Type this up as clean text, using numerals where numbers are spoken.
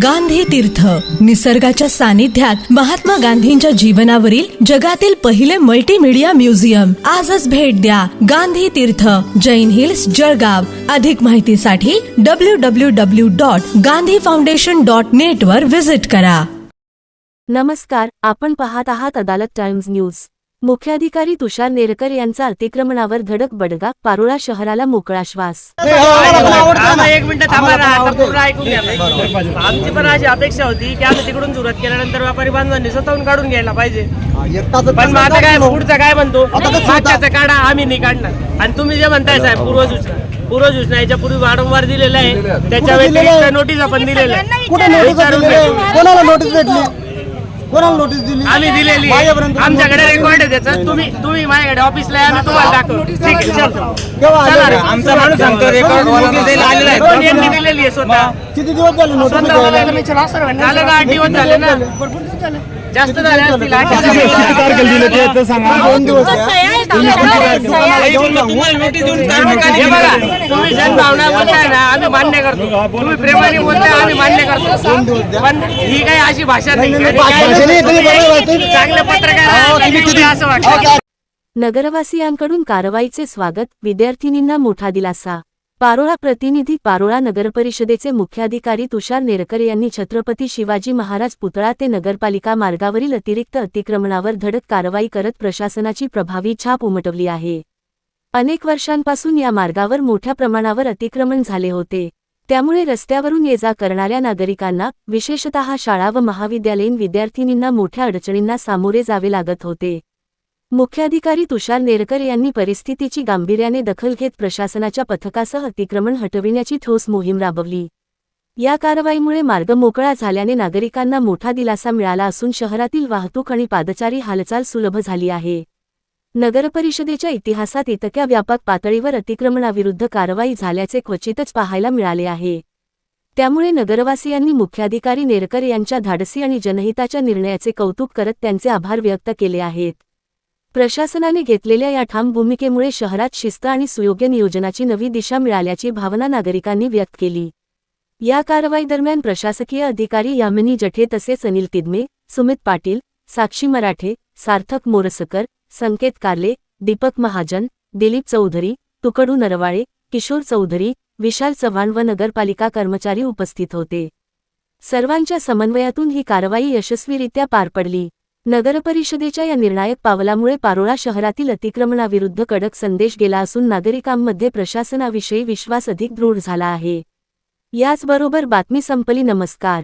गांधी तीर्थ, निसर्गाच्या सानिध्यात महात्मा गांधींच्या जीवनावरील जगातील पहिले मल्टीमीडिया म्युझियम. आजच भेट द्या. गांधी तीर्थ, जैन हिल्स, जळगाव. अधिक माहितीसाठी www.gandhifoundation.net वर विजिट करा. नमस्कार, आपण पाहत आहात अदालत टाइम्स न्यूज. मुख्याधिकारी तुषार नेरकर यांचा अतिक्रमणावर धडक बडगा, पारोळा शहराला मोकळा श्वास. एक मिनिट थांबा ना, आता पूर्ण ऐकून घ्या. आमची पण अशी अपेक्षा होती की आम्ही तिकडून सुरुवात केल्यानंतर व्यापारी बांधवांनी स्वतःहून काढून घ्यायला पाहिजे. पण मग आता काय, पुढचा काय म्हणतो, मागच्याचा काढा, आम्ही नाही काढणार. आणि तुम्ही जे म्हणताय साहेब, पूर्वसूचना याच्या पूर्वी वारंवार दिलेलं आहे, त्याच्या व्यतिरिक्त नोटीस आपण दिलेल्या आहे. कोणाला नोटीस भेटली? कोणाला नोटीस दिली? आम्ही दिलेली, आमच्याकडे रेकॉर्ड आहे त्याचं. तुम्ही माझ्याकडे ऑफिसला या, आम्ही तुम्हाला दाखवू. ठीक आहे, चला. आमचा माणूस सांगतो रेकॉर्ड यांनी दिलेली आहे स्वतः. किती दिवस झाले नोटीस? झालं का? 8 दिवस झाले ना, जास्त झाले असतील. 8 दिवस. तुम्ही जनभावना बोलताय ना, आम्ही मान्य करतो. तुम्ही प्रेमाने बोलताय, आम्ही मान्य करतो. पण ही काही अशी भाषा नाही. चांगले पत्रकार असं वाटतं. नगरवासियांकडून कारवाईचे स्वागत, विद्यार्थिनींना मोठा दिलासा. पारोळा प्रतिनिधी. पारोळा नगरपरिषदेचे मुख्याधिकारी तुषार नेरकर यांनी छत्रपती शिवाजी महाराज पुतळा ते नगरपालिका मार्गावरील अतिरिक्त अतिक्रमणावर धडक कारवाई करत प्रशासनाची प्रभावी छाप उमटवली आहे. अनेक वर्षांपासून या मार्गावर मोठ्या प्रमाणावर अतिक्रमण झाले होते. त्यामुळे रस्त्यावरून ये जा करणाऱ्या नागरिकांना, विशेषतः शाळा व महाविद्यालयीन विद्यार्थिनींना मोठ्या अडचणींना सामोरे जावे लागत होते. मुख्याधिकारी तुषार नेरकर यांनी परिस्थितीची गांभीर्याने दखल घेत प्रशासनाच्या पथकासह अतिक्रमण हटविण्याची ठोस मोहीम राबवली. या कारवाईमुळे मार्ग मोकळा झाल्याने नागरिकांना मोठा दिलासा मिळाला असून शहरातील वाहतूक आणि पादचारी हालचाल सुलभ झाली आहे. नगरपरिषदेच्या इतिहासात इतक्या व्यापक पातळीवर अतिक्रमणाविरुद्ध कारवाई झाल्याचे क्वचितच पाहायला मिळाले आहे. त्यामुळे नगरवासियांनी मुख्याधिकारी नेरकर यांच्या धाडसी आणि जनहिताच्या निर्णयाचे कौतुक करत त्यांचे आभार व्यक्त केले आहेत. प्रशासनाने घेतलेल्या या ठाम भूमिकेमुळे शहरात शिस्त आणि सुयोग्य नियोजनाची नवी दिशा मिळाल्याची भावना नागरिकांनी व्यक्त केली. या कारवाईदरम्यान प्रशासकीय अधिकारी यामिनी जठे तसेच अनिल तिदमे, सुमित पाटील, साक्षी मराठे, सार्थक मोरसकर, संकेत कारले, दीपक महाजन, दिलीप चौधरी, तुकडू नरवाळे, किशोर चौधरी, विशाल चव्हाण व नगरपालिका कर्मचारी उपस्थित होते. सर्वांच्या समन्वयातून ही कारवाई यशस्वीरित्या पार पडली. नगरपरिषदेच्या या निर्णायक पावलामुळे पारोळा शहरातील अतिक्रमणाविरुद्ध कडक संदेश गेला असून नागरिकांमध्ये प्रशासनाविषयी विश्वास अधिक दृढ झाला आहे. याचबरोबर बातमी संपली. नमस्कार.